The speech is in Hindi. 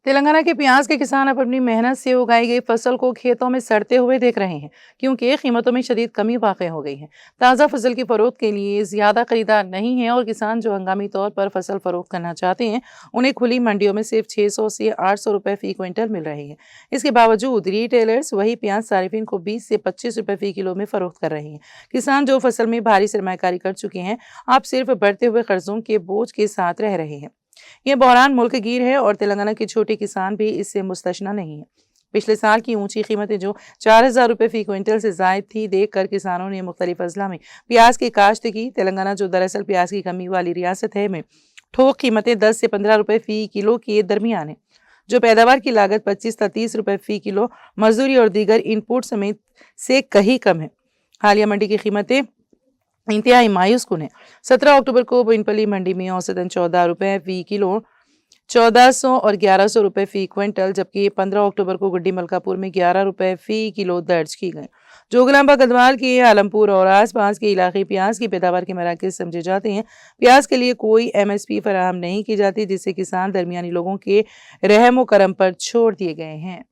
तेलंगाना के प्याज के किसान अब अपनी मेहनत से उगाई गई फसल को खेतों में सड़ते हुए देख रहे हैं, क्योंकि कीमतों में शदीद कमी वाक़ई हो गई है। ताज़ा फसल की फरोख्त के लिए ज़्यादा खरीदार नहीं है और किसान जो हंगामी तौर पर फसल फरोख्त करना चाहते हैं, उन्हें खुली मंडियों में सिर्फ 600 से 800 रुपये फ़ी क्विंटल मिल रहे हैं। इसके बावजूद रिटेलर्स वही प्याज सारिफिन को 20 से 25 रुपये फ़ी किलो में फरोख्त कर रहे हैं। किसान जो फसल में भारी सरमायाकारी कर चुके हैं, अब सिर्फ बढ़ते हुए कर्जों के बोझ के साथ रह रहे हैं। ये बहरान मुल्क गिर है और तेलंगाना के छोटे किसान भी इससे मुस्तशना नहीं है। पिछले साल की ऊंची कीमतें जो 4000 रुपये फी क्विंटल से जायद थी, देखकर किसानों ने मुख्तलिफ अजला में प्याज की काश्त की। तेलंगाना जो दरअसल प्याज की कमी वाली रियासत है, में थोक कीमतें 10 से 15 रुपये फी किलो के दरमियान है, जो पैदावार की लागत 25 से 30 रुपये फी किलो मजदूरी और दीगर इनपुट समेत से कहीं कम है। हालिया मंडी की कीमतें इंतहाई मायूस कुन है। 17 अक्टूबर को बोयनपल्ली मंडी में औसतन 14 रुपये फी किलो, 1400 और 1100 रुपये फी क्विंटल, जबकि 15 अक्टूबर को गुड्डी मलकापुर में 11 रुपये फी किलो दर्ज की गई। जोगलांबा गदवाल के आलमपुर और आसपास के इलाके प्याज की पैदावार के मराकज समझे जाते हैं। प्याज के लिए कोई MSP फराहम नहीं की जाती, जिससे किसान दरमियानी लोगों के रहम व करम पर छोड़ दिए गए हैं।